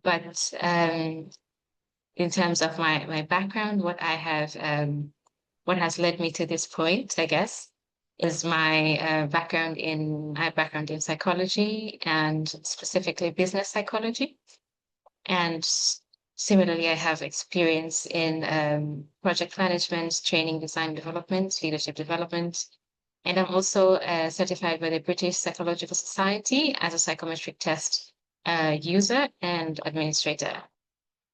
But in terms of my background, what has led me to this point, I guess, is my background in psychology and specifically business psychology. And similarly, I have experience in project management, training, design development, leadership development. And I'm also certified by the British Psychological Society as a psychometric test user and administrator.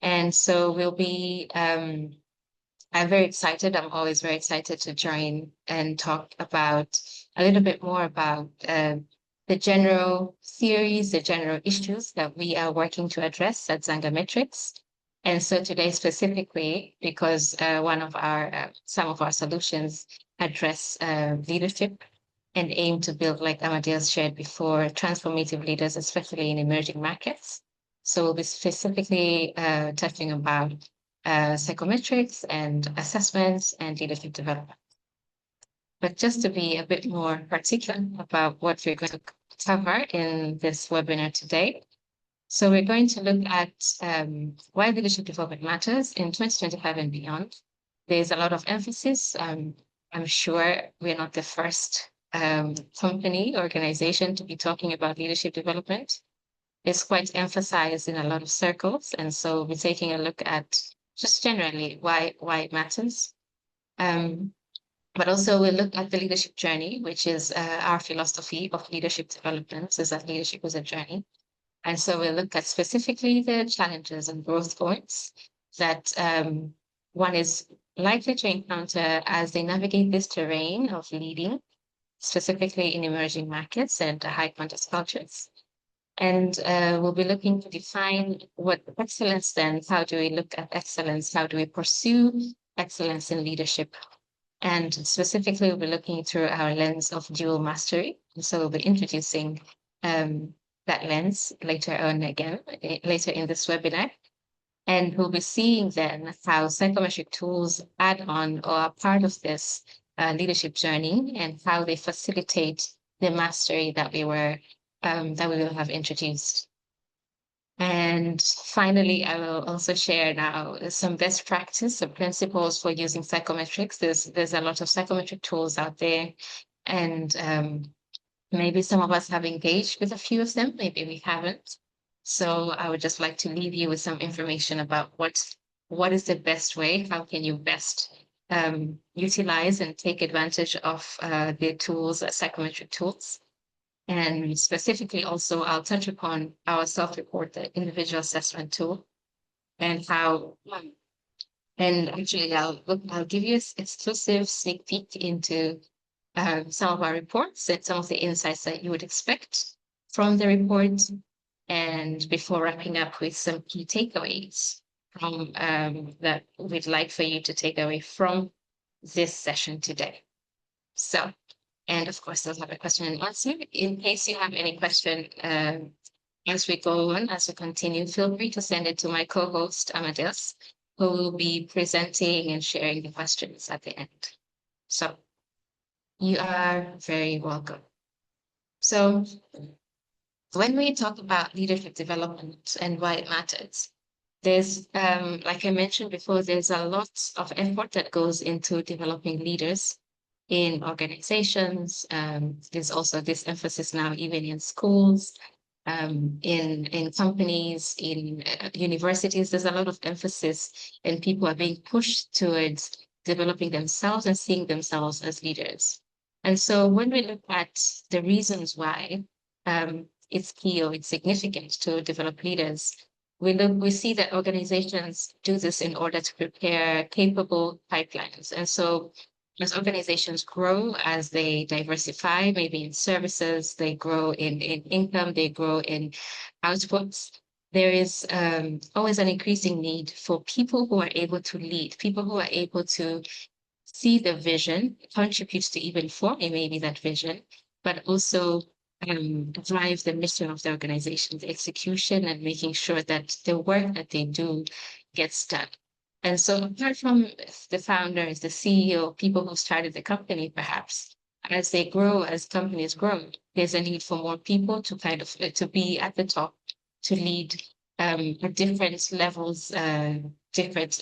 And so I'm very excited. I'm always very excited to join and talk about a little bit more about the general theories, the general issues that we are working to address at Psychometrics. And so today specifically, because some of our solutions address leadership and aim to build, like Amadeus shared before, transformative leaders, especially in emerging markets. So we'll be specifically touching about psychometrics and assessments and leadership development. But just to be a bit more particular about what we're going to cover in this webinar today. So we're going to look at why leadership development matters in 2025 and beyond. There's a lot of emphasis. I'm sure we're not the first company, organization to be talking about leadership development. It's quite emphasized in a lot of circles. And so we're taking a look at just generally why it matters. But also we'll look at the leadership journey, which is our philosophy of leadership development, is that leadership is a journey. And so we'll look at specifically the challenges and growth points that one is likely to encounter as they navigate this terrain of leading, specifically in emerging markets and high context cultures. And we'll be looking to define what excellence then, how do we look at excellence? How do we pursue excellence in leadership? And specifically, we'll be looking through our lens of dual mastery. So we'll be introducing that lens later in this webinar. And we'll be seeing then how psychometric tools add on or are part of this leadership journey and how they facilitate the mastery that we will have introduced. And finally, I will also share now some best practice or principles for using psychometrics. There's a lot of psychometric tools out there, and maybe some of us have engaged with a few of them, maybe we haven't. So I would just like to leave you with some information about what is the best way, how can you best utilize and take advantage of the tools, psychometric tools. And specifically also, I'll touch upon our self-report, the individual assessment tool, and actually I'll give you an exclusive sneak peek into some of our reports and some of the insights that you would expect from the report. And before wrapping up with some key takeaways from that we'd like for you to take away from this session today. So, and of course, we'll have a question and answer. In case you have any question as we go on, as we continue, feel free to send it to my co-host, Amadeus, who will be presenting and sharing the questions at the end. So you are very welcome. So when we talk about leadership development and why it matters, there's, like I mentioned before, there's a lot of effort that goes into developing leaders in organizations. There's also this emphasis now even in schools, in companies, in universities. There's a lot of emphasis, and people are being pushed towards developing themselves and seeing themselves as leaders. And so when we look at the reasons why it's key or it's significant to develop leaders, we see that organizations do this in order to prepare capable pipelines. And so as organizations grow, as they diversify, maybe in services, they grow in income, they grow in outputs, there is always an increasing need for people who are able to lead, people who are able to see the vision, contribute to even forming maybe that vision, but also drive the mission of the organization, the execution, and making sure that the work that they do gets done. And so apart from the founders, the CEO, people who started the company, perhaps, as they grow, as companies grow, there's a need for more people to to be at the top, to lead at different levels, different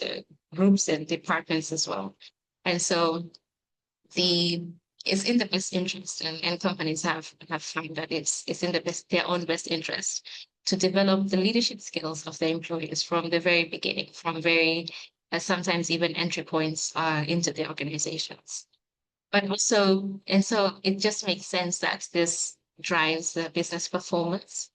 groups and departments as well. And so it's in the best interest, and companies have found that it's in their own best interest to develop the leadership skills of their employees from the very beginning, from very sometimes even entry points into the organizations. But also, and so it just makes sense that this drives the business performance.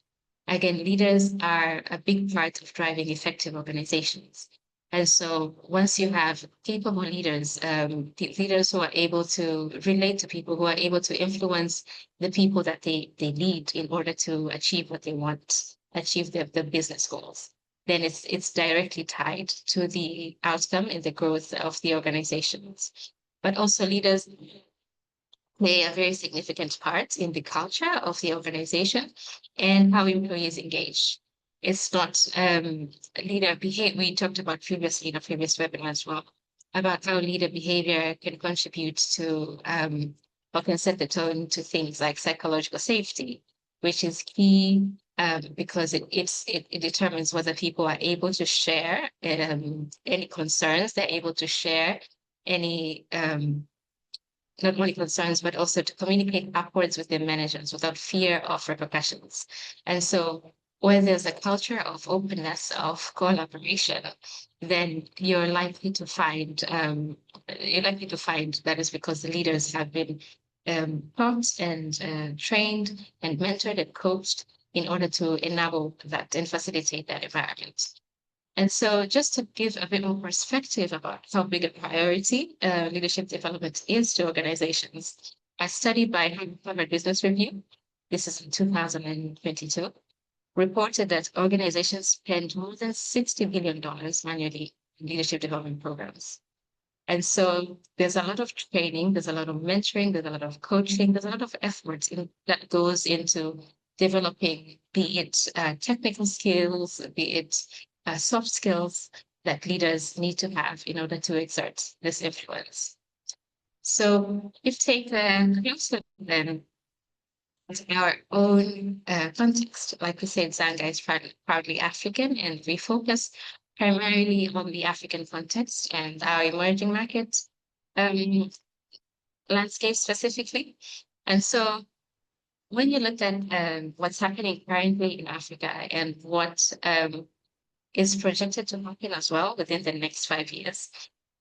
Again, leaders are a big part of driving effective organizations. And so once you have capable leaders, leaders who are able to relate to people, who are able to influence the people that they lead in order to achieve what they want, achieve the business goals, then it's directly tied to the outcome and the growth of the organizations. But also leaders play a very significant part in the culture of the organization and how employees engage. It's not leader behavior. We talked about previously in a previous webinar as well about how leader behavior can contribute to or can set the tone to things like psychological safety, which is key because it determines whether people are able to share any concerns, they're able to share any not only concerns, but also to communicate upwards with their managers without fear of repercussions. And so when there's a culture of openness, of collaboration, then you're likely to find that is because the leaders have been taught and trained and mentored and coached in order to enable that and facilitate that environment. And so just to give a bit more perspective about how big a priority leadership development is to organizations, a study by Harvard Business Review, this is in 2022, reported that organizations spend more than $60 billion annually in leadership development programs. And so there's a lot of training, there's a lot of mentoring, there's a lot of coaching, there's a lot of effort that goes into developing, be it technical skills, be it soft skills that leaders need to have in order to exert this influence. So if take a closer then at our own context, like we said, Zanga is proudly African, and we focus primarily on the African context and our emerging market landscape specifically. And so when you look at what's happening currently in Africa and what is projected to happen as well within the next 5 years,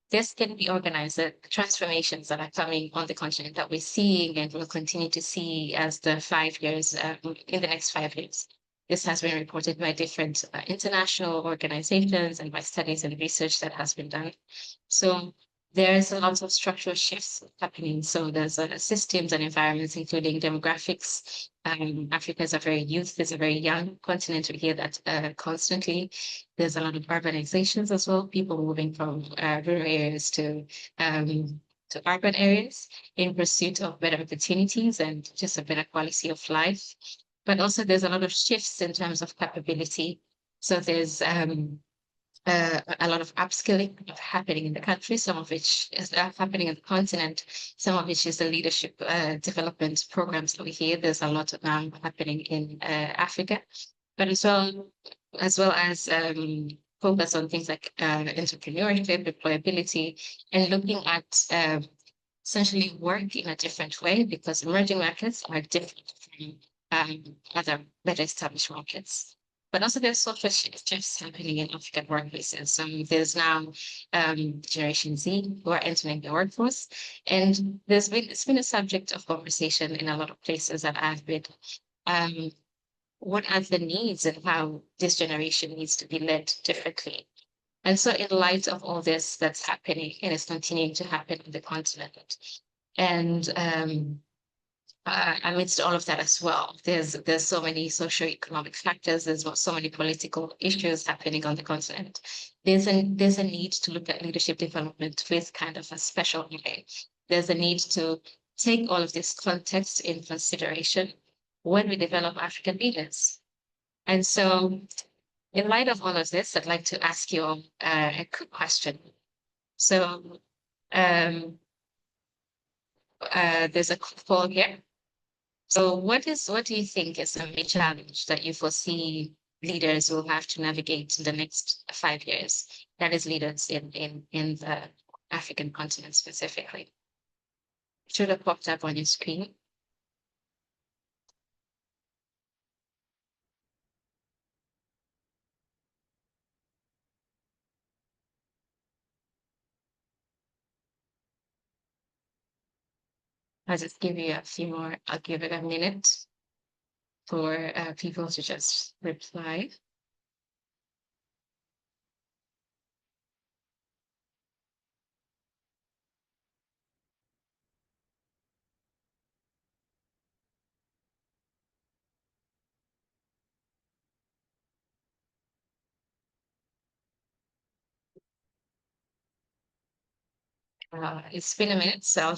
this can be organized, the transformations that are coming on the continent that we're seeing and will continue to see as the 5 years, in the next 5 years. This has been reported by different international organizations and by studies and research that has been done. So there's a lot of structural shifts happening. So there's systems and environments, including demographics. Africa is a very it's a very young continent. We hear that constantly. There's a lot of urbanizations as well, people moving from rural areas to urban areas in pursuit of better opportunities and just a better quality of life. But also there's a lot of shifts in terms of capability. So there's a lot of upskilling happening in the country, some of which is happening in the continent, some of which is the leadership development programs that we hear. There's a lot now happening in Africa, but as well as focus on things like entrepreneurship, employability, and looking at essentially work in a different way, because emerging markets are different from other better established markets. But also there's social shifts happening in African workplaces. So there's now Generation Z who are entering the workforce. And it's been a subject of conversation in a lot of places that I've been. What are the needs and how this generation needs to be led differently? And so in light of all this that's happening and is continuing to happen on the continent, and amidst all of that as well, there's so many socioeconomic factors, there's so many political issues happening on the continent. There's a need to look at leadership development with kind of a special eye. There's a need to take all of this context in consideration when we develop African leaders. And so in light of all of this, I'd like to ask you all a quick question. So there's a poll here. So what do you think is a main challenge that you foresee leaders will have to navigate in the next 5 years. That is leaders in the African continent specifically. Should have popped up on your screen. I'll just give you a few more. I'll give it a minute for people to just reply. It's been a minute, so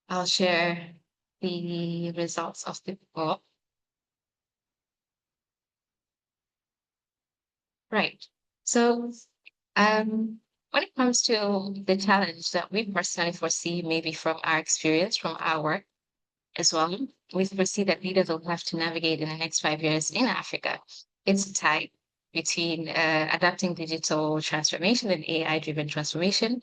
I'll share the results of the poll. Right. So when it comes to the challenge that we personally foresee, maybe from our experience, from our work as well, we foresee that leaders will have to navigate in the next 5 years in Africa. It's a tie between adapting digital transformation and AI-driven transformation,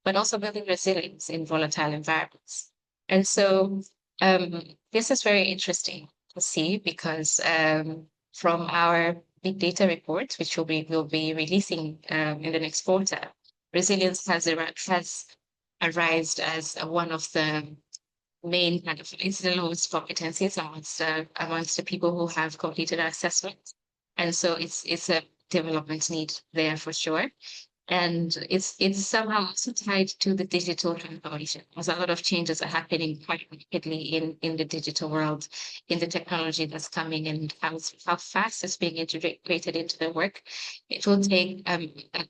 but also building resilience in volatile environments. And so this is very interesting to see because from our big data report, which will be releasing in the next quarter, resilience has arisen as one of the main kind of it's the lowest competencies amongst the people who have completed our assessment. And so it's a development need there for sure. And it's somehow also tied to the digital transformation, as a lot of changes are happening quite rapidly in the digital world, in the technology that's coming and how fast it's being integrated into the work. It will take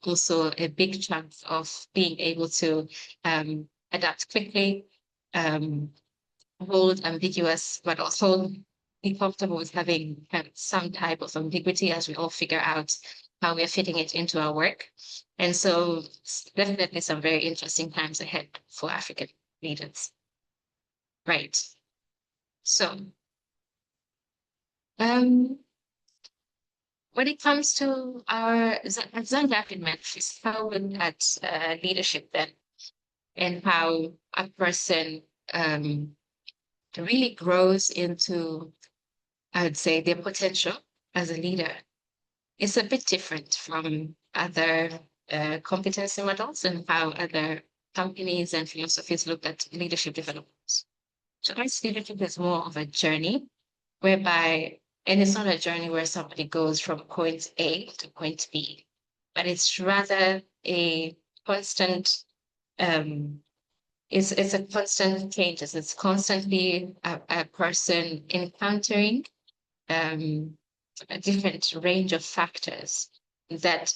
also a big chunk of being able to adapt quickly, hold ambiguous, but also be comfortable with having some type of ambiguity as we all figure out how we're fitting it into our work. And so definitely some very interesting times ahead for African leaders. Right. So when it comes to our Zanjakin metrics, how we look at leadership then, and how a person really grows into, I would say, their potential as a leader. It's a bit different from other competency models and how other companies and philosophies look at leadership development. So arts leadership is more of a journey whereby, and it's not a journey where somebody goes from point A to point B, but it's rather a constant, it's a constant changes. It's constantly a person encountering a different range of factors that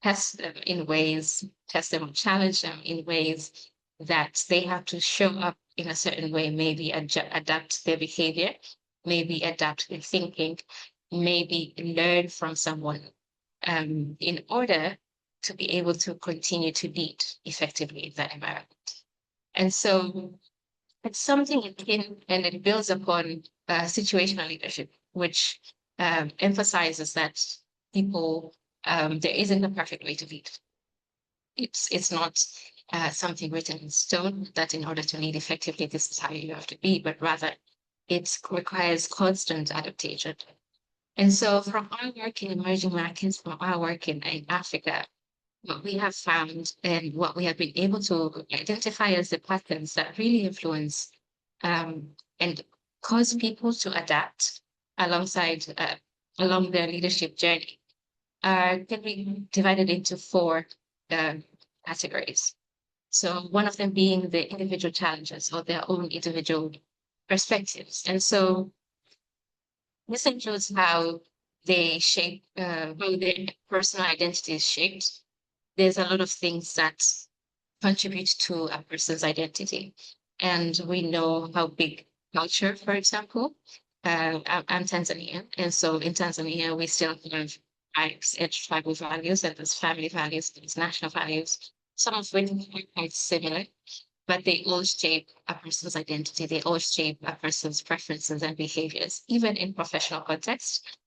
test them in ways, test them or challenge them in ways that they have to show up in a certain way, maybe adapt their behavior, maybe adapt their thinking, maybe learn from someone in order to be able to continue to lead effectively in that environment. And so it's something akin and it builds upon situational leadership, which emphasizes that people, there isn't a perfect way to lead. It's not something written in stone that in order to lead effectively, this is how you have to be, but rather it requires constant adaptation. And so from our work in emerging markets, from our work in Africa, what we have found and what we have been able to identify as the patterns that really influence and cause people to adapt alongside along their leadership journey can be divided into four categories. So one of them being the individual challenges or their own individual perspectives. And so this includes how they shape, how their personal identity is shaped. There's a lot of things that contribute to a person's identity. And we know how big culture, for example, I'm Tanzanian. And so in Tanzania, we still have tribes and tribal values and there's family values, there's national values, some of which are quite similar, but they all shape a person's identity. They all shape a person's preferences and behaviors, even in professional context.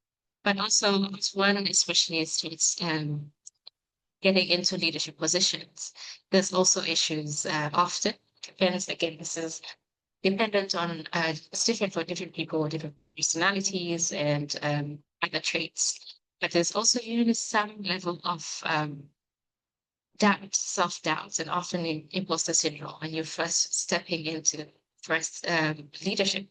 But also, one especially is getting into leadership positions. There's also issues often. Depends, again, this is dependent on, it's different for different people, different personalities and other traits. But there's also usually some level of doubt, self-doubt, and often imposter syndrome when you're first stepping into first leadership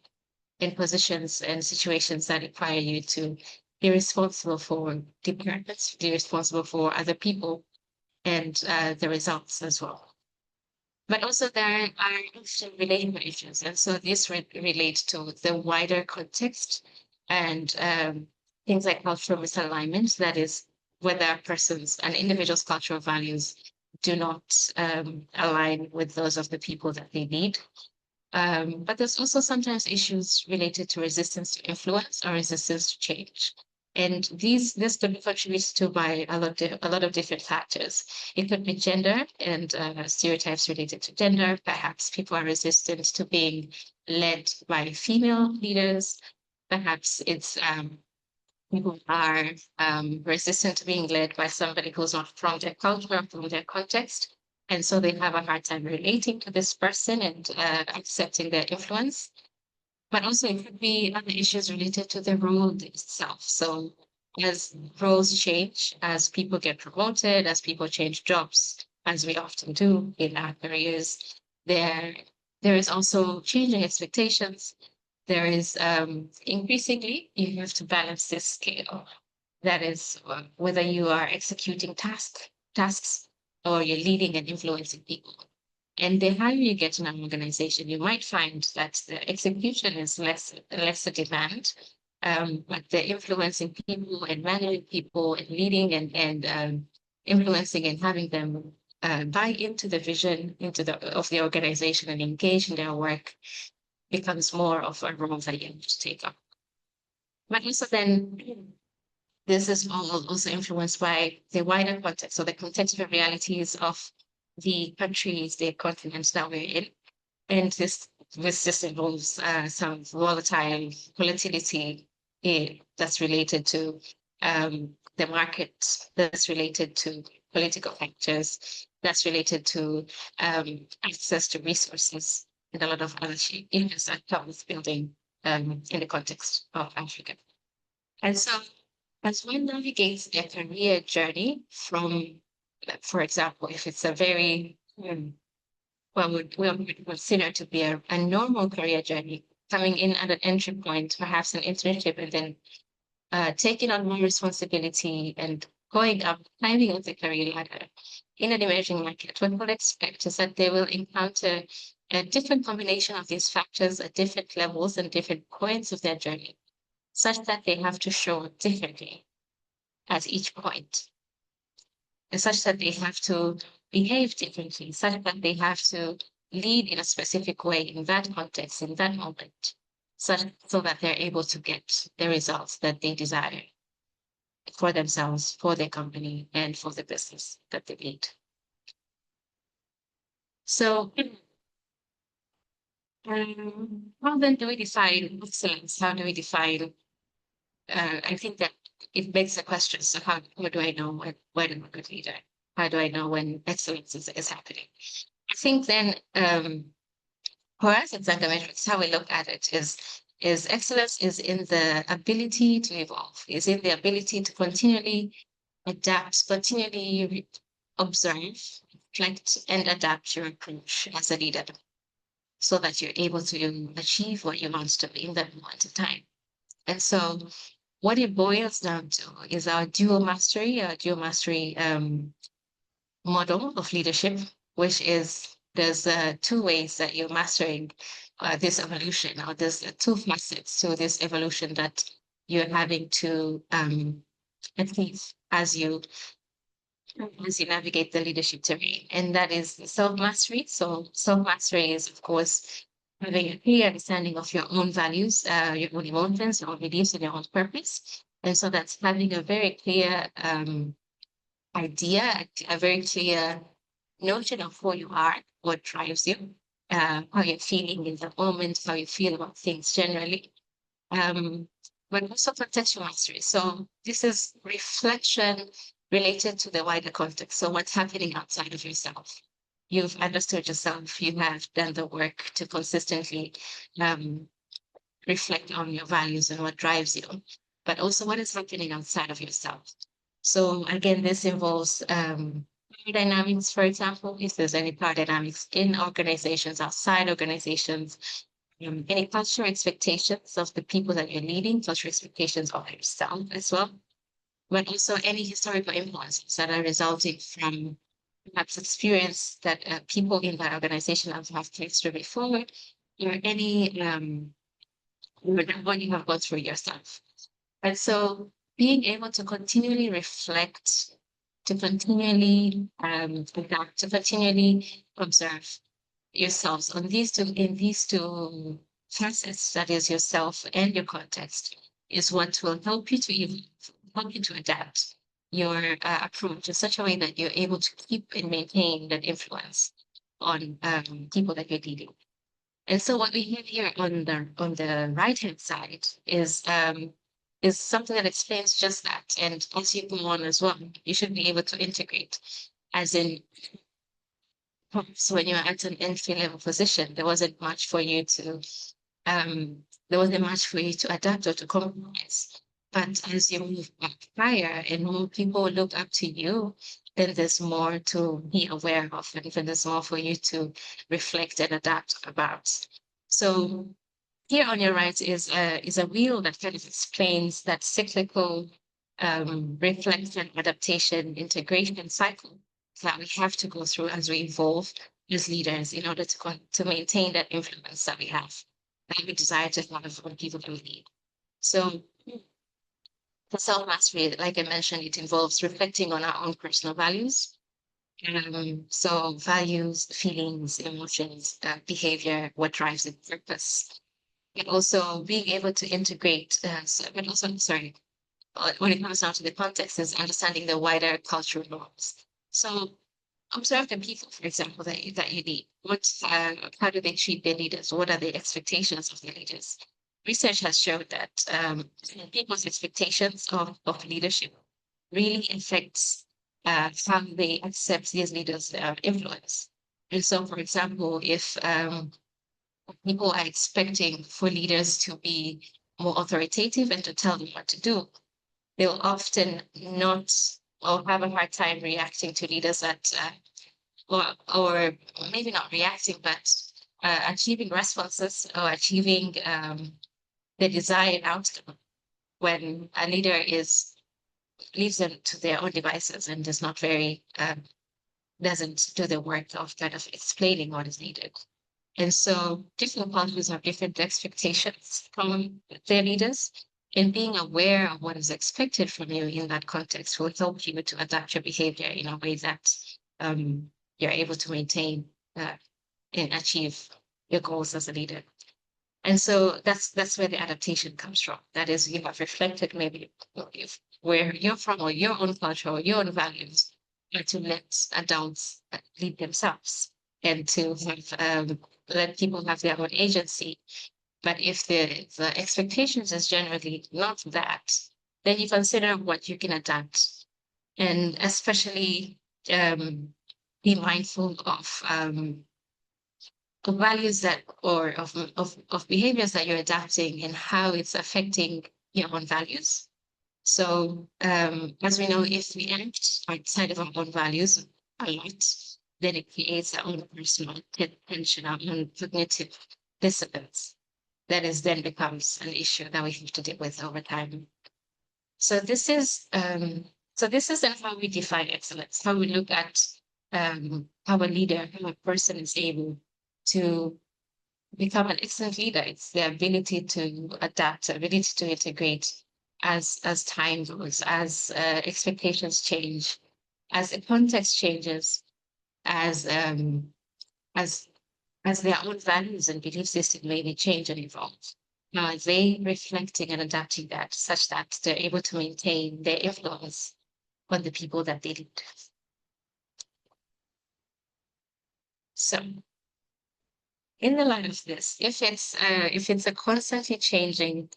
in positions and situations that require you to be responsible for departments, be responsible for other people and the results as well. But also there are often relational issues. And so this relates to the wider context and things like cultural misalignment, that is, whether an individual's cultural values do not align with those of the people that they lead. But there's also sometimes issues related to resistance to influence or resistance to change. And this could be contributed to by a lot of different factors. It could be gender and stereotypes related to gender. Perhaps people are resistant to being led by female leaders. Perhaps it's people are resistant to being led by somebody who's not from their culture, from their context. And so they have a hard time relating to this person and accepting their influence. But also it could be other issues related to the role itself. So as roles change, as people get promoted, as people change jobs, as we often do in our careers, there is also changing expectations. There is increasingly you have to balance this scale. That is whether you are executing tasks or you're leading and influencing people. And the higher you get in an organization, you might find that the execution is less a demand, but the influencing people and managing people and leading and influencing and having them buy into the vision of the organization and engage in their work becomes more of a role that you have to take up. But also then this is also influenced by the wider context, so the contextual realities of the countries, the continents that we're in. And this just involves some volatile volatility that's related to the market, that's related to political factors, that's related to access to resources, and a lot of other issues that come with building in the context of Africa. And so as one navigates their career journey from, for example, if it's a very, we consider to be a normal career journey, coming in at an entry point, perhaps an internship, and then taking on more responsibility and going up, climbing up the career ladder in an emerging market, what we'll expect is that they will encounter a different combination of these factors at different levels and different points of their journey, such that they have to show differently at each point, and such that they have to behave differently, such that they have to lead in a specific way in that context, in that moment, so that they're able to get the results that they desire for themselves, for their company, and for the business that they lead. So how then do we define excellence? How do we define I think that it begs the question, so how do I know when I'm a good leader? How do I know when excellence is happening? I think then for us in psychometrics, how we look at it is excellence is in the ability to evolve, is in the ability to continually adapt, continually observe, reflect, and adapt your approach as a leader so that you're able to achieve what you want to in that moment of time. And so what it boils down to is our dual mastery model of leadership, which is there's two ways that you're mastering this evolution, or there's two facets to this evolution that you're having to achieve as you navigate the leadership terrain, and that is self-mastery. So self-mastery is, of course, having a clear understanding of your own values, your own emotions, your own beliefs, and your own purpose. And so that's having a very clear idea, a very clear notion of who you are, what drives you, how you're feeling in the moment, how you feel about things generally. but also contextual mastery. So this is reflection related to the wider context. So what's happening outside of yourself? You've understood yourself. You have done the work to consistently um, reflect on your values and what drives you, but also what is happening outside of yourself. So again, this involves power dynamics, for example, if there's any power dynamics in organizations, outside organizations, any cultural expectations of the people that you're leading, cultural expectations of yourself as well, but also any historical influences that are resulting from perhaps experience that people in that organization have faced through before, or any what you have gone through yourself. And so being able to continually reflect, to continually adapt, to continually observe yourselves on these two facets, that is yourself and your context, is what will help you to evolve, help you to adapt your approach in such a way that you're able to keep and maintain that influence on people that you're leading. And so what we have here on the right hand side is something that explains just that. And as you go on as well, you should be able to integrate, as in, so when you're at an entry level position, there wasn't much for you to adapt or to compromise. But as you move up higher and more people look up to you, then there's more to be aware of, and then there's more for you to reflect and adapt about. So here on your right is a wheel that kind of explains that cyclical reflection, adaptation, integration cycle that we have to go through as we evolve as leaders in order to maintain that influence that we have, that we desire to have on people that we lead. So the self-mastery, like I mentioned, it involves reflecting on our own personal values. So values, feelings, emotions, behavior, what drives the purpose. And also being able to integrate, but also, sorry, when it comes down to the context, is understanding the wider cultural norms. So observe the people, for example, that you lead. How do they treat their leaders? What are the expectations of their leaders? Research has showed that people's expectations of leadership really affects how they accept these leaders' influence. And so, for example, if people are expecting for leaders to be more authoritative and to tell them what to do, they'll often not or have a hard time reacting to leaders that or maybe not reacting, but achieving responses or achieving the desired outcome when a leader leaves them to their own devices and does not doesn't do the work of kind of explaining what is needed. And so different cultures have different expectations from their leaders, and being aware of what is expected from you in that context will help you to adapt your behavior in a way that you're able to maintain and achieve your goals as a leader. And so that's where the adaptation comes from. That is, you have reflected maybe if, where you're from or your own culture or your own values, but to let adults lead themselves and to have let people have their own agency. But if the expectations is generally not that, then you consider what you can adapt, and especially be mindful of values that or of behaviors that you're adapting and how it's affecting your own values. So as we know, if we act outside of our own values a lot, then it creates our own personal tension, our own cognitive dissonance. That is then becomes an issue that we have to deal with over time. So this is then how we define excellence, how we look at how a leader, how a person is able to become an excellent leader. It's the ability to adapt, the ability to integrate as time goes, as expectations change, as the context changes, as as as their own values and belief system maybe change and evolve. Now, are they reflecting and adapting that such that they're able to maintain their influence on the people that they lead? So, in the light of this, if it's a constantly changing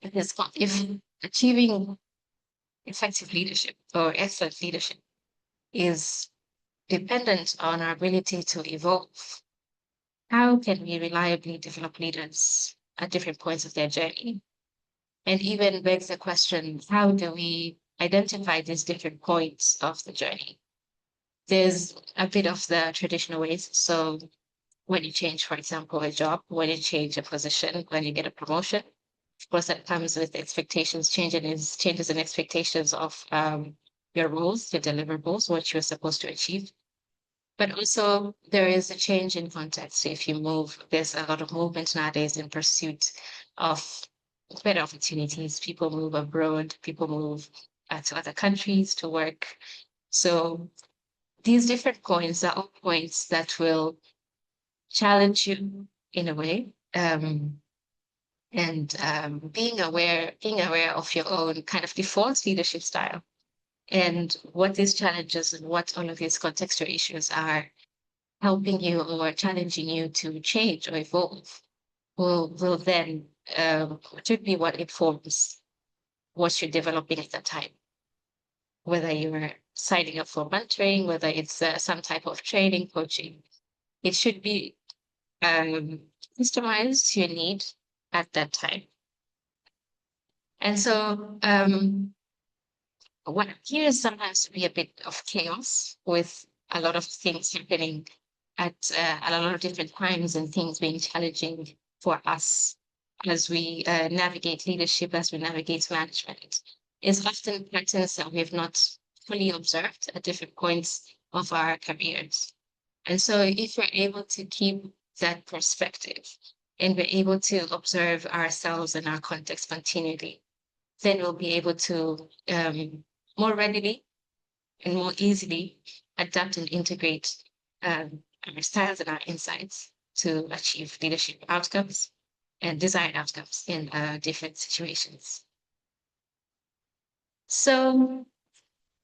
if achieving effective leadership or excellent leadership is dependent on our ability to evolve, how can we reliably develop leaders at different points of their journey? And even begs the question, how do we identify these different points of the journey? There's a bit of the traditional ways. So when you change, for example, a job, when you change a position, when you get a promotion, of course, that comes with expectations, changes in expectations of your roles, your deliverables, what you're supposed to achieve. But also there is a change in context. So if you move, there's a lot of movement nowadays in pursuit of better opportunities. People move abroad, people move to other countries to work. So these different points are all points that will challenge you in a way. Being aware of your own kind of default leadership style and what these challenges and what all of these contextual issues are helping you or challenging you to change or evolve will then should be what informs what you're developing at that time. Whether you're signing up for mentoring, whether it's some type of training, coaching, it should be customized to your need at that time. And so what appears sometimes to be a bit of chaos with a lot of things happening at a lot of different times and things being challenging for us as we navigate leadership, as we navigate management, is often patterns that we have not fully observed at different points of our careers. And so if we're able to keep that perspective and we're able to observe ourselves and our context continually, then we'll be able to more readily and more easily adapt and integrate our styles and our insights to achieve leadership outcomes and desired outcomes in different situations. So,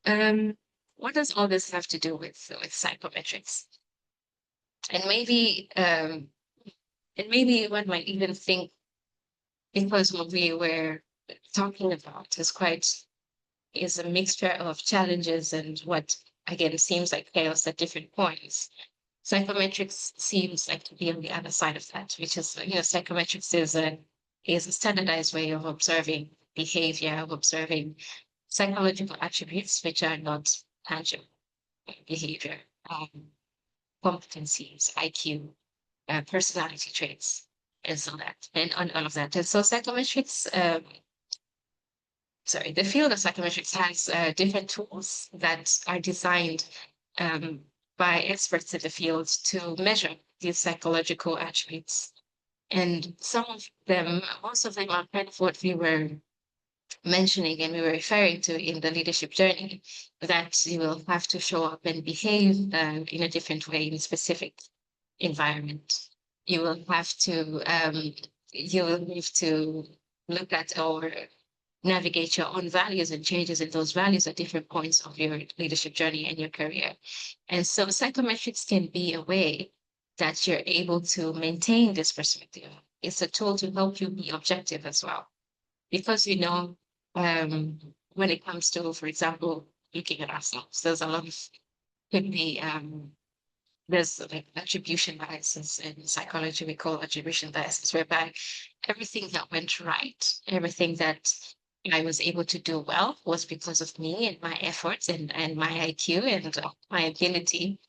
what does all this have to do with psychometrics? And maybe one might even think, because what we were talking about is a mixture of challenges and what again seems like chaos at different points. Psychometrics seems like to be on the other side of that, which is, psychometrics is a standardized way of observing behavior, of observing psychological attributes which are not tangible behavior, competencies, IQ, personality traits, and so that, and on all of that. And so psychometrics, the field of psychometrics has different tools that are designed by experts in the field to measure these psychological attributes. And most of them are kind of what we were mentioning and we were referring to in the leadership journey, that you will have to show up and behave in a different way in a specific environment. You will have to look at or navigate your own values and changes in those values at different points of your leadership journey and your career. And so psychometrics can be a way that you're able to maintain this perspective. It's a tool to help you be objective as well. Because, when it comes to, for example, looking at ourselves, could be, there's like attribution biases in psychology. We call attribution biases, whereby everything that went right, everything that I was able to do well was because of me and my efforts and my IQ and my ability.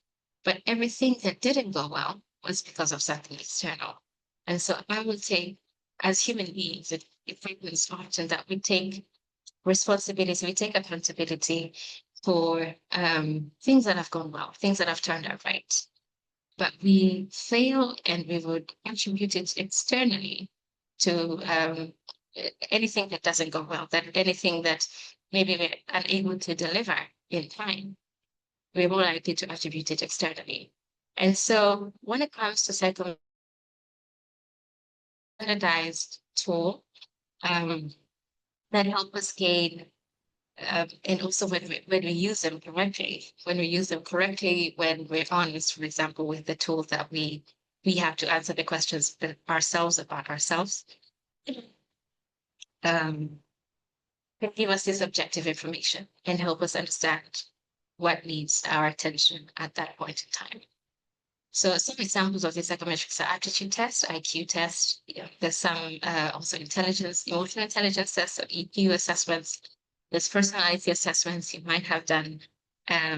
But everything that didn't go well was because of something external. And so I would say, as human beings, it happens often that we take responsibility, we take accountability for things that have gone well, things that have turned out right. But we fail and we would attribute it externally to anything that doesn't go well, that anything that maybe we're unable to deliver in time, we're more likely to attribute it externally. And so when it comes to standardized tool that help us gain, and also when we use them correctly, when we're honest, for example, with the tools that we have to answer the questions ourselves about ourselves, can give us this objective information and help us understand what needs our attention at that point in time. So some examples of the psychometrics are aptitude test, IQ test. There's some also emotional intelligence tests, so EQ assessments. There's personality assessments. You might have done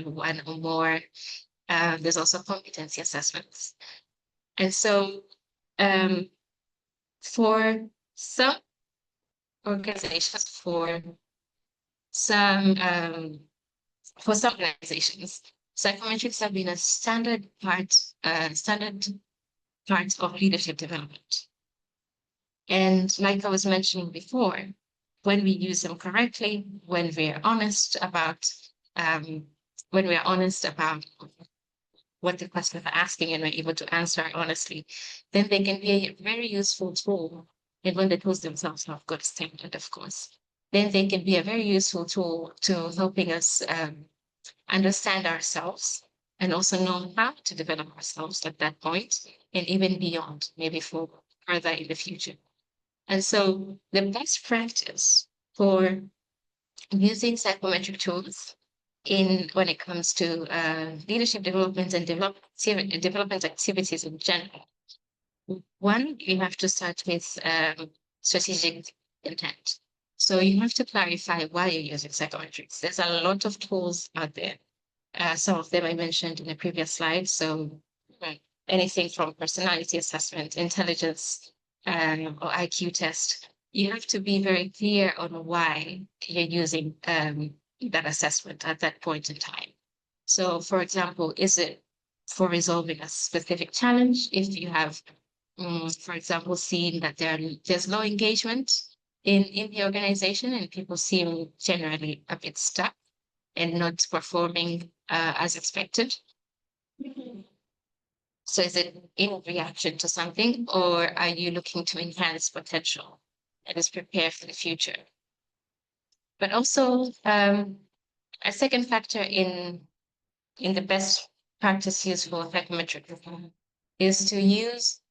one or more. There's also competency assessments. And so for some organizations, for some organizations, psychometrics have been a standard part of leadership development. And like I was mentioning before, when we use them correctly, when we are honest about what the questions are asking and we're able to answer honestly, then they can be a very useful tool. And when the tools themselves have good standard, of course, then they can be a very useful tool to helping us understand ourselves and also know how to develop ourselves at that point and even beyond, maybe for further in the future. And so the best practice for using psychometric tools when it comes to leadership development and development activities in general. One, you have to start with strategic intent. So you have to clarify why you're using psychometrics. There's a lot of tools out there. Some of them I mentioned in the previous slide. So anything from personality assessment, intelligence, or IQ test, you have to be very clear on why you're using that assessment at that point in time. So, for example, is it for resolving a specific challenge? If you have, for example, seen that there's low engagement in the organization and people seem generally a bit stuck and not performing as expected. So is it in reaction to something, or are you looking to enhance potential and is prepare for the future? But also a second factor in the best practice use for psychometric is to use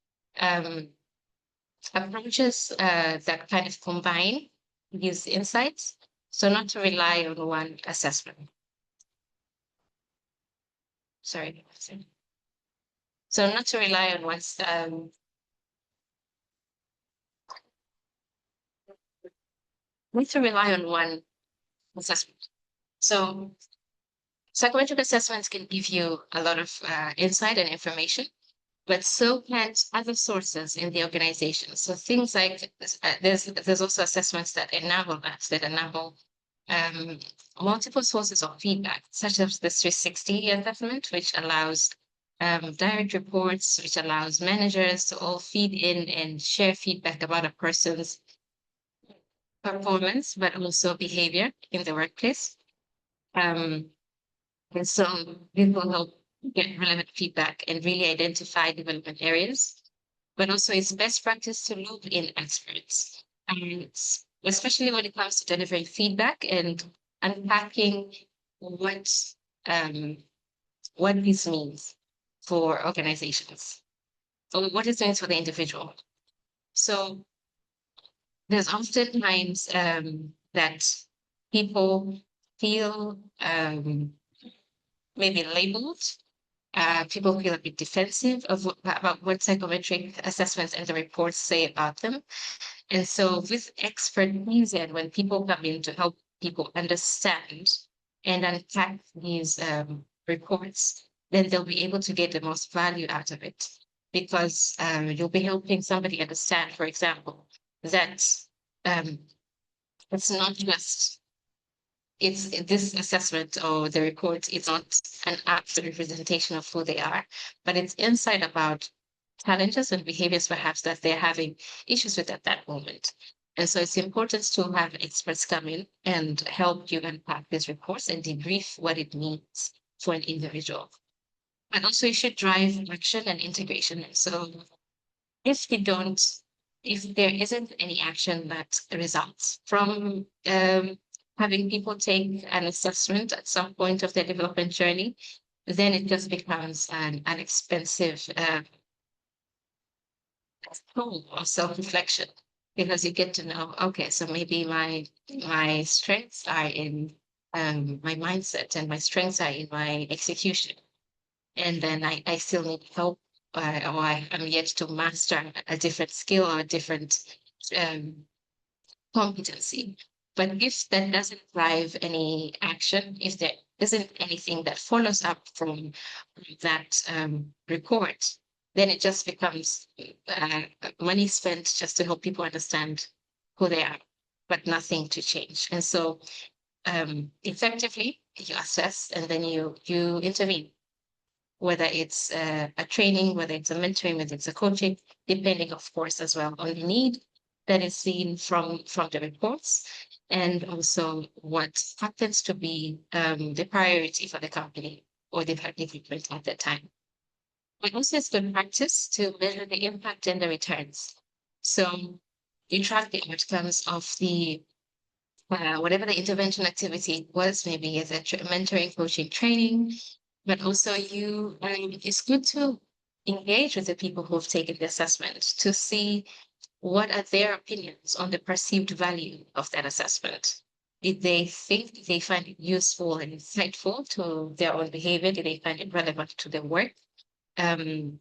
approaches that kind of combine these insights. So not to rely on one assessment. Sorry. So not to rely on one assessment. So psychometric assessments can give you a lot of insight and information, but so can other sources in the organization. So things like there's also assessments that enable multiple sources of feedback, such as the 360 assessment, which allows direct reports, which allows managers to all feed in and share feedback about a person's performance, but also behavior in the workplace. And so this will help get relevant feedback and really identify development areas. But also it's best practice to loop in experts, and especially when it comes to delivering feedback and unpacking what this means for organizations, or what it means for the individual. So there's often times that people feel maybe labeled. People feel a bit defensive about what psychometric assessments and the reports say about them. And so with expertise and when people come in to help people understand and unpack these reports, then they'll be able to get the most value out of it, because you'll be helping somebody understand, for example, that it's not just this assessment or the report is not an absolute representation of who they are, but it's insight about challenges and behaviors perhaps that they're having issues with at that moment. And so it's important to have experts come in and help you unpack these reports and debrief what it means for an individual. But also you should drive action and integration. So if there isn't any action that results from having people take an assessment at some point of their development journey, then it just becomes an expensive tool of self-reflection. because you get to know, okay, so maybe my strengths are in my mindset, and my strengths are in my execution. And then I still need help, or I'm yet to master a different skill or a different um, competency. But if that doesn't drive any action, if there isn't anything that follows up from that report, then it just becomes money spent just to help people understand who they are, but nothing to change. And so effectively, you assess and then you intervene, whether it's a training, whether it's a mentoring, whether it's a coaching, depending, of course, as well on the need that is seen from the reports, and also what happens to be the priority for the company or the department at that time. But also, it's good practice to measure the impact and the returns. So you track the outcomes of the whatever the intervention activity was, maybe as a mentoring, coaching, training, but also it's good to engage with the people who have taken the assessment to see what are their opinions on the perceived value of that assessment. Did they think, did they find it useful and insightful to their own behavior? Did they find it relevant to their work? Um,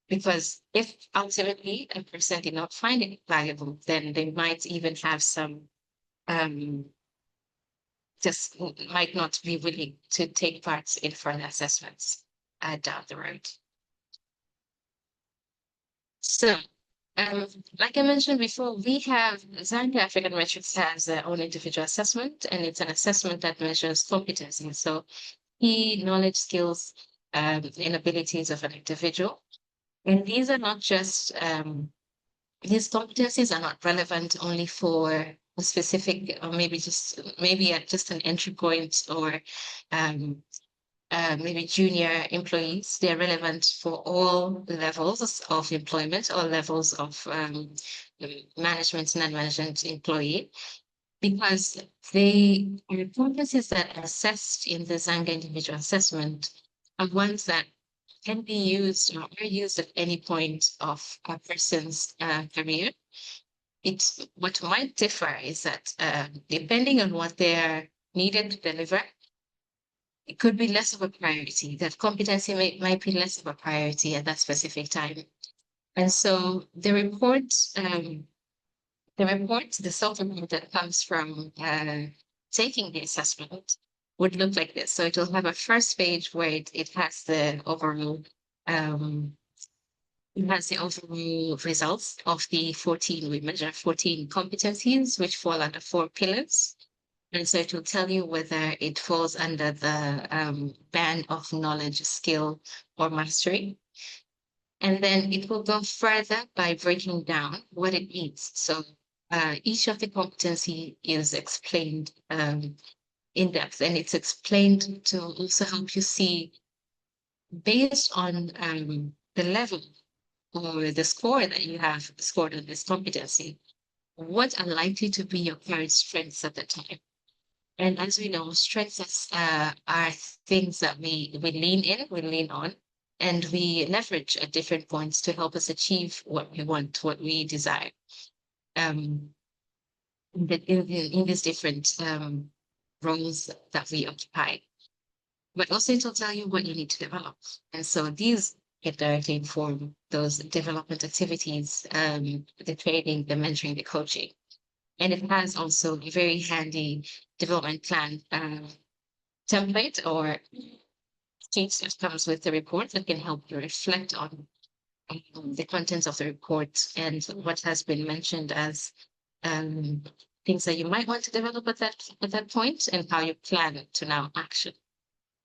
because if ultimately a person did not find it valuable, then they might even have some um, just might not be willing to take part in further assessments down the road. So, um, like I mentioned before, we have Zambia African Metrics has their own individual assessment, and it's an assessment that measures competency. So, key knowledge, skills, and abilities of an individual. And these are not just these competencies are not relevant only for a specific, or maybe at just an entry point, or um, maybe junior employees. They're relevant for all levels of employment, all levels of management and non-management employee, because they are competencies that are assessed in the Zanga individual assessment are ones that can be used or are used at any point of a person's career. It's what might differ is that depending on what they're needed to deliver, it could be less of a priority. That competency might be less of a priority at that specific time. And so the self-report that comes from taking the assessment would look like this. So it will have a first page where it has the overall results of the 14, we measure 14 competencies, which fall under 4 pillars. And so it will tell you whether it falls under the band of knowledge, skill, or mastery. And then it will go further by breaking down what it means. So each of the competency is explained in depth, and it's explained to also help you see, based on the level or the score that you have scored on this competency, what are likely to be your current strengths at the time. And as we know, strengths are things that we lean in, we lean on, and we leverage at different points to help us achieve what we want, what we desire. Um, in these different roles that we occupy. But also it'll tell you what you need to develop. And so these can directly inform those development activities, the training, the mentoring, the coaching. And it has also a very handy development plan template or sheet that comes with the report that can help you reflect on the contents of the report and what has been mentioned as um, things that you might want to develop at that point, and how you plan to now action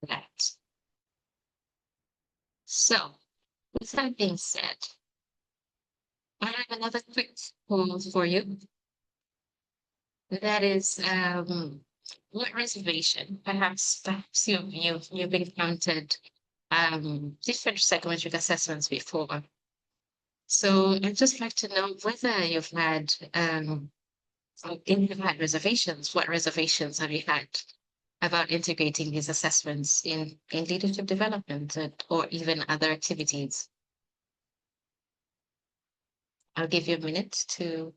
that. So, with that being said, I have another quick poll for you. That is, what reservation? Perhaps you've encountered different psychometric assessments before. So I'd just like to know whether you've had if you've had reservations. What reservations have you had about integrating these assessments in leadership development or even other activities? I'll give you a minute to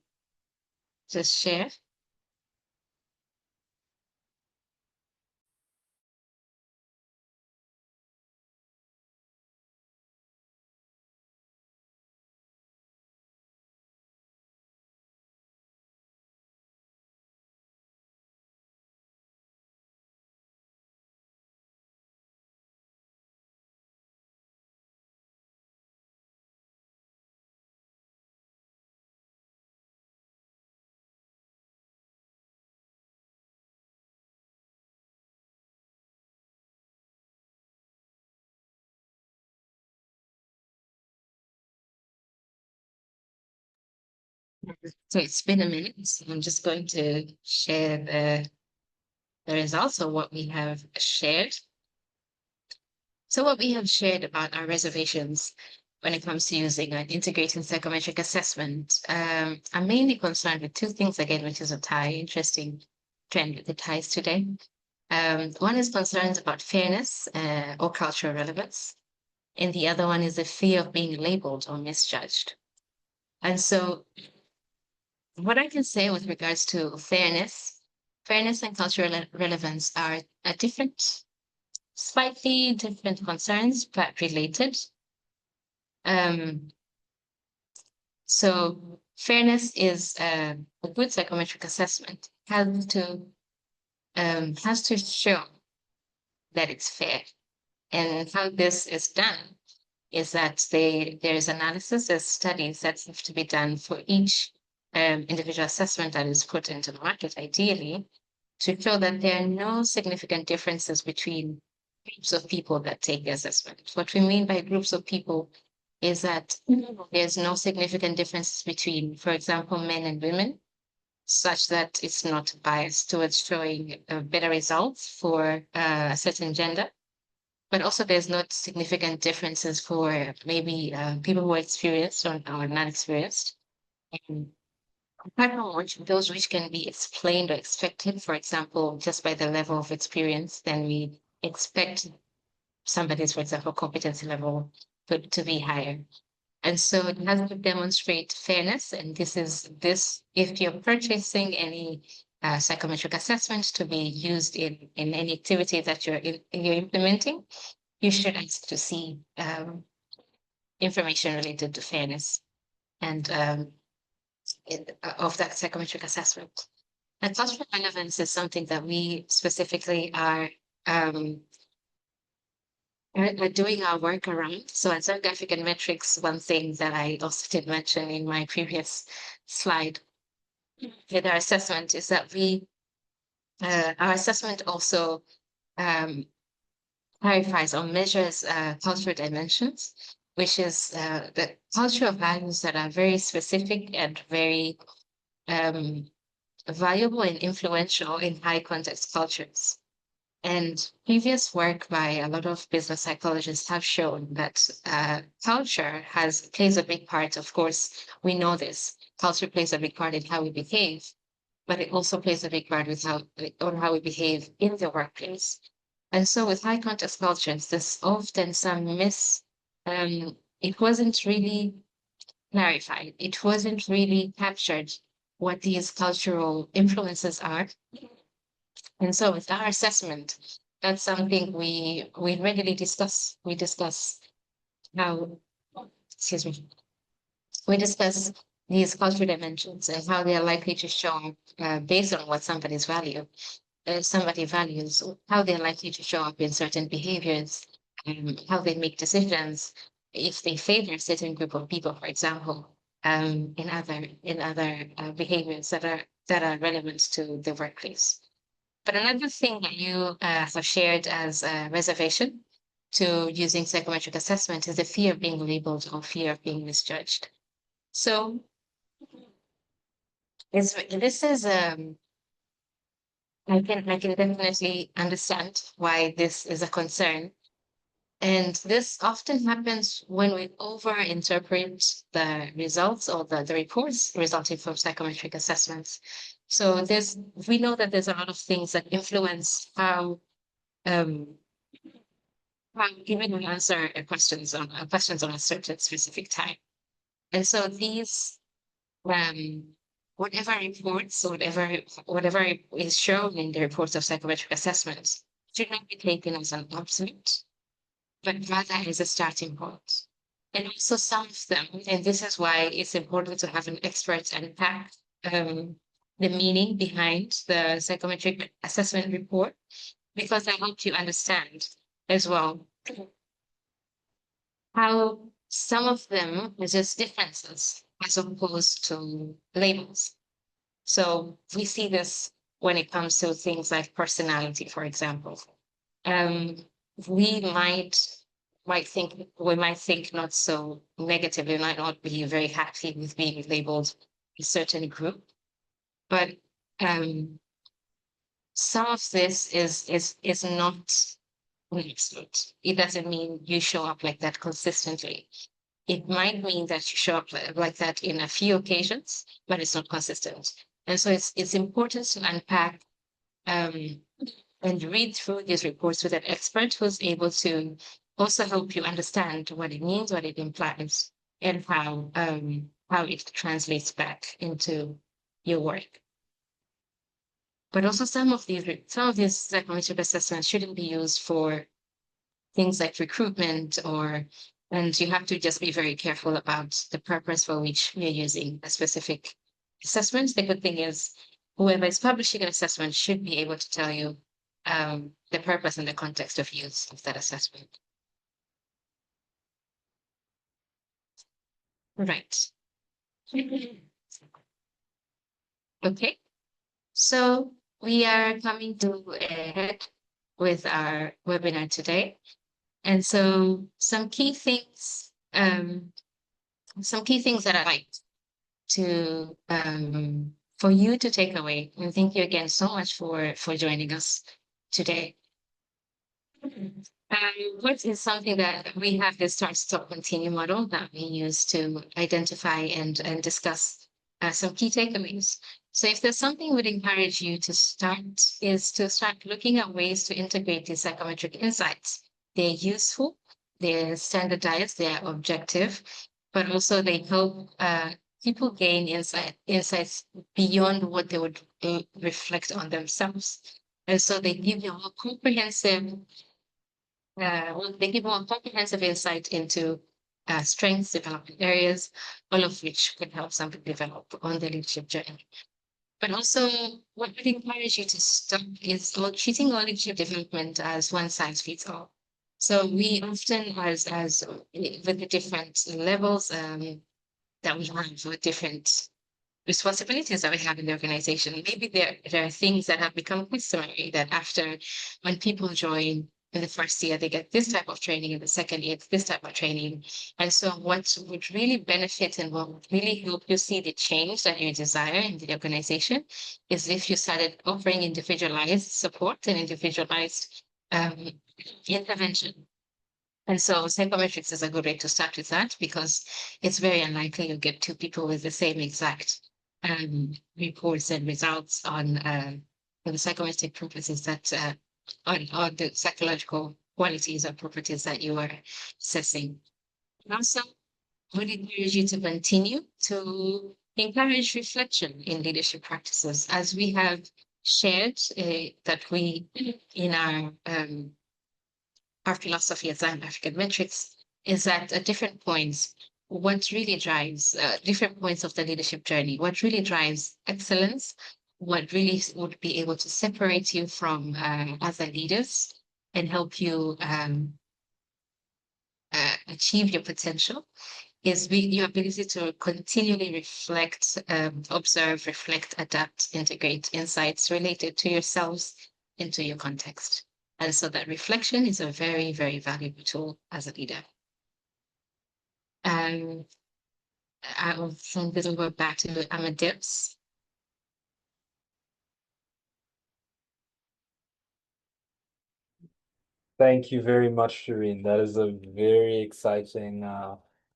just share. So it's been a minute. So I'm just going to share the results of what we have shared. So what we have shared about our reservations when it comes to using and integrating psychometric assessment, I'm mainly concerned with two things again, which is a interesting trend with the ties today. One is concerns about fairness or cultural relevance, and the other one is the fear of being labeled or misjudged. And so what I can say with regards to fairness and cultural relevance are different, slightly different concerns, but related. Um, so fairness is a good psychometric assessment has to show that it's fair. And how this is done is that there is analysis, there's studies that have to be done for each individual assessment that is put into the market, ideally, to show that there are no significant differences between groups of people that take the assessment. What we mean by groups of people is that there's no significant differences between, for example, men and women, such that it's not biased towards showing better results for a certain gender. But also, there's not significant differences for maybe people who are experienced or not experienced. And apart from those which can be explained or expected, for example, just by the level of experience, then we expect somebody's, for example, competency level to be higher. And so it has to demonstrate fairness. And if you're purchasing any psychometric assessment to be used in any activity that you're implementing, you should ask to see information related to fairness and of that psychometric assessment. And cultural relevance is something that we specifically um, are doing our work around. So at Psychographic and Metrics, one thing that I also did mention in my previous slide with our assessment is that our assessment also um, clarifies or measures cultural dimensions, which is the cultural values that are very specific and very valuable and influential in high context cultures. And previous work by a lot of business psychologists have shown that culture plays a big part. Of course, we know this. Culture plays a big part in how we behave, but it also plays a big part with how we behave in the workplace. And so with high context cultures, there's often some it wasn't really clarified. It wasn't really captured what these cultural influences are. And so with our assessment, that's something we regularly discuss. We discuss how, excuse me, we discuss these cultural dimensions and how they are likely to show based on what somebody values, how they're likely to show up in certain behaviors, how they make decisions, if they favor a certain group of people, for example, in other behaviors that are relevant to the workplace. But another thing that you have shared as a reservation to using psychometric assessment is the fear of being labeled or fear of being misjudged. So this is I can definitely understand why this is a concern. And this often happens when we overinterpret the results or the reports resulting from psychometric assessments. So we know that there's a lot of things that influence um, how even we answer questions on a certain specific time. And so these um, whatever reports, whatever is shown in the reports of psychometric assessments should not be taken as an absolute, but rather as a starting point. And also some of them, and this is why it's important to have an expert unpack the meaning behind the psychometric assessment report, because that helps you understand as well how some of them are just differences as opposed to labels. So we see this when it comes to things like personality, for example. Um, we might think not so negatively, might not be very happy with being labeled a certain group, but um, some of this is not an absolute. It doesn't mean you show up like that consistently. It might mean that you show up like that in a few occasions, but it's not consistent. And so it's important to unpack um, and read through these reports with an expert who's able to also help you understand what it means, what it implies, and how it translates back into your work. But also some of these psychometric assessments shouldn't be used for things like recruitment and you have to just be very careful about the purpose for which you're using a specific assessment. The good thing is whoever is publishing an assessment should be able to tell you the purpose and the context of use of that assessment. Right. Okay. So we are coming to a head with our webinar today. And so some key things that I'd like to for you to take away. And thank you again so much for joining us today. What is something that we have this start, stop, continue model that we use to identify and discuss some key takeaways. So if there's something would encourage you to start is to start looking at ways to integrate these psychometric insights. They're useful, they're standardized, they're objective, but also they help people gain insights beyond what they would reflect on themselves. And so they give you a more comprehensive they give more comprehensive insight into strengths, development areas, all of which can help somebody develop on the leadership journey. But also, what would encourage you to stop is treating all leadership development as one size fits all. So we often, as with the different levels that we have, with different responsibilities that we have in the organization, maybe there are things that have become customary that after when people join in the first year, they get this type of training. In the second year, it's this type of training. And so what would really benefit and what would really help you see the change that you desire in the organization is if you started offering individualized support and individualized um, intervention. And so psychometrics is a good way to start with that because it's very unlikely you'll get two people with the same exact reports and results on the psychometric properties that on the psychological qualities or properties that you are assessing. And also, I would encourage you to continue to encourage reflection in leadership practices, as we have shared that we in our philosophy at Psychometric metrics is that at different points, what really drives different points of the leadership journey, what really drives excellence, what really would be able to separate you from other leaders and help you achieve your potential is your ability to continually reflect, observe, reflect, adapt, integrate insights related to yourselves into your context. And so that reflection is a very, very valuable tool as a leader. I will send this over back to Amadeus. Thank you very much, Shireen. That is a very exciting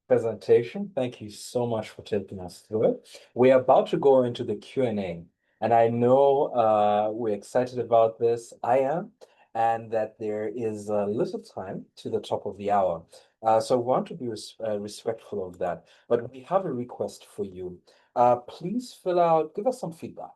presentation. Thank you so much for taking us through it. We're about to go into the Q&A, and I know we're excited about this. I am, and that there is a little time to the top of the hour. So I want to be respectful of that. But we have a request for you. please give us some feedback.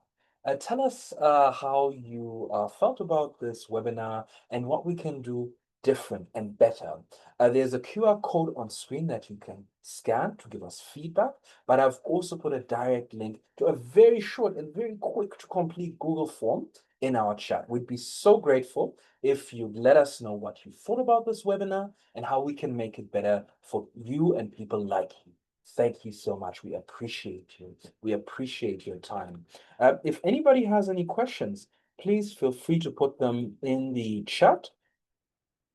Tell us how you felt about this webinar and what we can do different and better. There's a QR code on screen that you can scan to give us feedback, but I've also put a direct link to a very short and very quick to complete Google form in our chat. We'd be so grateful if you'd let us know what you thought about this webinar and how we can make it better for you and people like you. Thank you so much. We appreciate you. We appreciate your time. If anybody has any questions, please feel free to put them in the chat.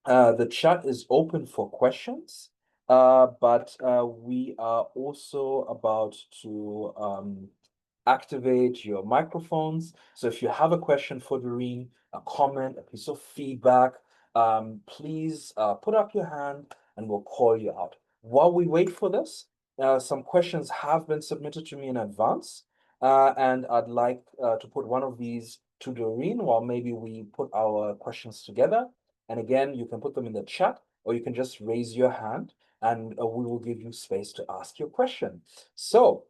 The chat is open for questions, but we are also about to activate your microphones. So if you have a question for Doreen, a comment, a piece of feedback, please put up your hand and we'll call you out. While we wait for this, some questions have been submitted to me in advance, and I'd like to put one of these to Doreen while maybe we put our questions together. And again, you can put them in the chat or you can just raise your hand and we will give you space to ask your question. So,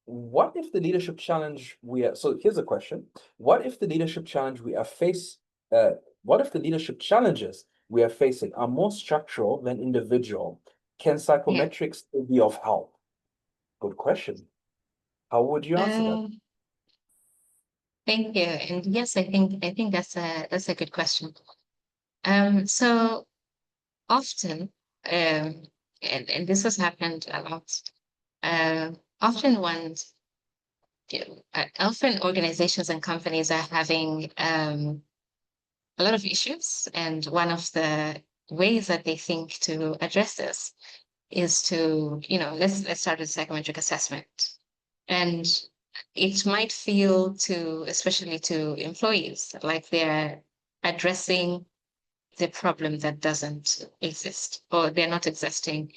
what if the leadership challenge so here's a question. What if the leadership challenge what if the leadership challenges we are facing are more structural than individual? Can Yeah. psychometrics still be of help? Good question. How would you answer that? Thank you. And yes, I think that's a good question. So often, and this has happened a lot. Often often organizations and companies are having a lot of issues, and one of the ways that they think to address this is to, let's start with psychometric assessment. And it might feel especially to employees, like they're addressing the problem that doesn't exist, or they're not addressing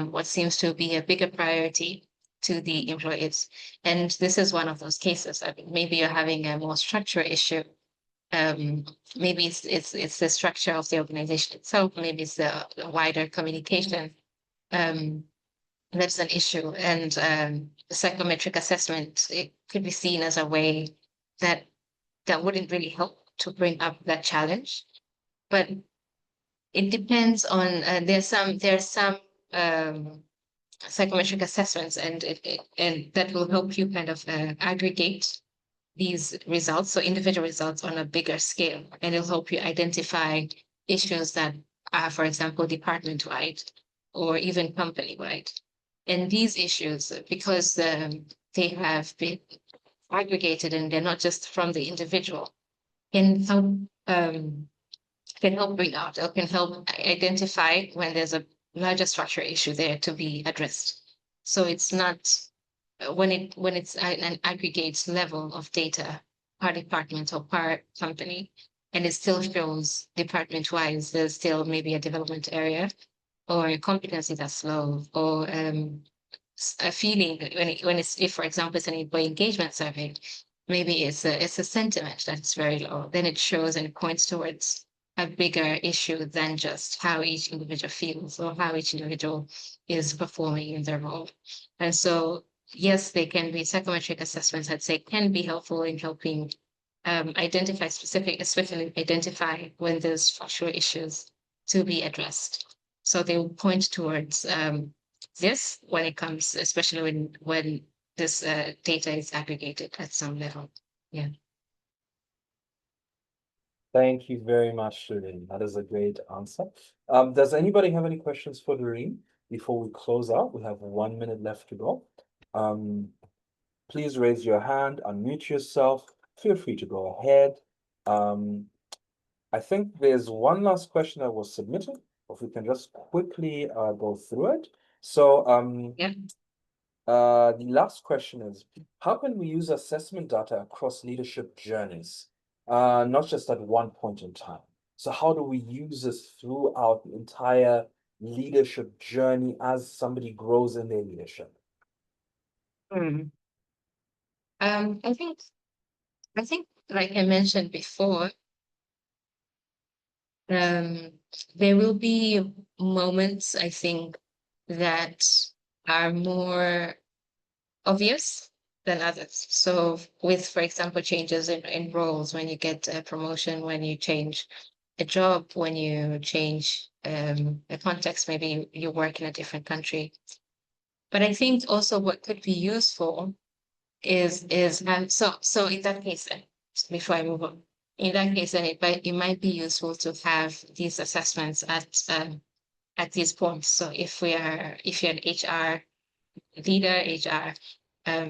what seems to be a bigger priority to the employees. And this is one of those cases. I mean, maybe you're having a more structural issue. Maybe it's the structure of the organization itself. Maybe it's the wider communication. That's an issue. And the psychometric assessment, it could be seen as a way that wouldn't really help to bring up that challenge. But it depends on, there's some psychometric assessments, and and that will help you kind of aggregate these results, so individual results on a bigger scale, and it'll help you identify issues that are, for example, department-wide or even company-wide. And these issues, because they have been aggregated and they're not just from the individual, can help bring out or can help identify when there's a larger structural issue there to be addressed. So it's not when it's an aggregate level of data per department or per company, and it still shows department-wise, there's still maybe a development area or a competency that's low, or a feeling when it's, if for example it's an employee engagement survey, maybe it's a sentiment that's very low, then it shows and points towards a bigger issue than just how each individual feels or how each individual is performing in their role. And so, yes, they can be psychometric assessments, I'd say, can be helpful in helping especially identify when there's structural issues to be addressed. So they will point towards this when it comes, especially when this data is aggregated at some level. Yeah. Thank you very much, Doreen. That is a great answer. Does anybody have any questions for Doreen before we close out? We have 1 minute left to go. Please raise your hand, unmute yourself. Feel free to go ahead. I think there's one last question that was submitted. If we can just quickly go through it. So Yeah. the last question is, how can we use assessment data across leadership journeys? Not just at one point in time. So how do we use this throughout the entire leadership journey as somebody grows in their leadership? I think like I mentioned before, there will be moments, I think, that are more obvious than others. So with, for example, changes in roles, when you get a promotion, when you change a job, when you change a context, maybe you work in a different country. But I think also what could be useful is so in that case, before I move on, in that case, then it might be useful to have these assessments at these points. So if you're an HR leader, HR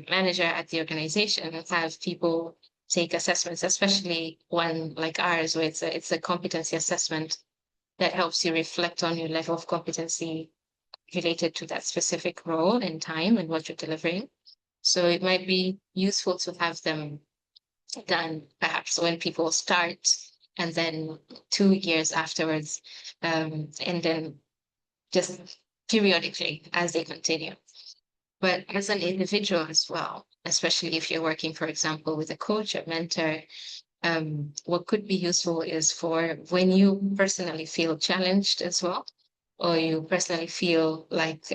manager at the organization, and have people take assessments, especially one like ours, where it's a competency assessment that helps you reflect on your level of competency related to that specific role and time and what you're delivering. So it might be useful to have them done perhaps when people start, and then 2 years afterwards, and then just periodically as they continue. But as an individual as well, especially if you're working, for example, with a coach or mentor, what could be useful is for when you personally feel challenged as well, or you personally feel like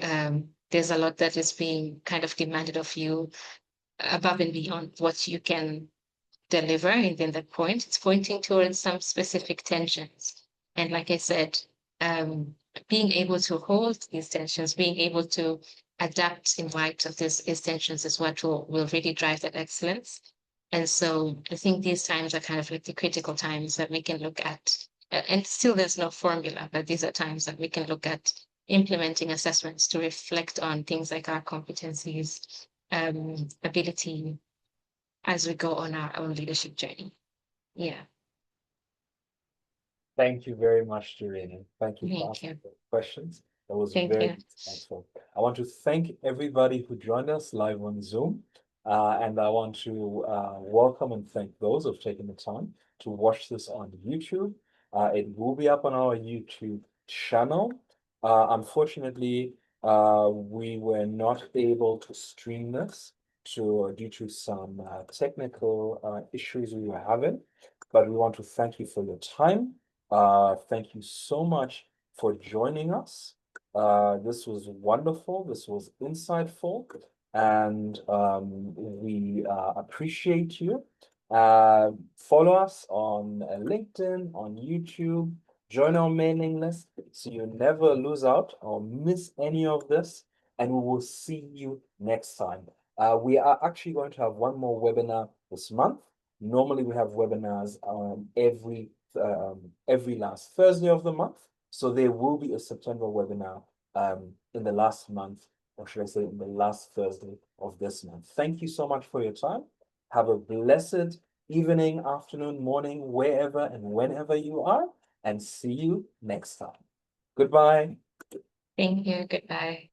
there's a lot that is being kind of demanded of you above and beyond what you can deliver, and then the point, it's pointing towards some specific tensions. And like I said, being able to hold these tensions, being able to adapt in light of these tensions is what will really drive that excellence. And so I think these times are kind of like the critical times that we can look at. And still there's no formula, but these are times that we can look at implementing assessments to reflect on things like our competencies, ability, as we go on our own leadership journey. Yeah. Thank you very much, Doreen. Thank you for Thank asking you. the questions. That was Thank very you. insightful. I want to thank everybody who joined us live on Zoom. And I want to welcome and thank those who've taken the time to watch this on YouTube. It will be up on our YouTube channel. Unfortunately, we were not able to stream this due to some technical issues we were having. But we want to thank you for your time. Thank you so much for joining us. This was wonderful. This was insightful, and we appreciate you. Follow us on LinkedIn, on YouTube. Join our mailing list so you never lose out or miss any of this. And we will see you next time. We are actually going to have one more webinar this month. Normally, we have webinars every last Thursday of the month. So there will be a September webinar in the last month, or should I say in the last Thursday of this month. Thank you so much for your time. Have a blessed evening, afternoon, morning, wherever and whenever you are, and see you next time. Goodbye. Thank you. Goodbye.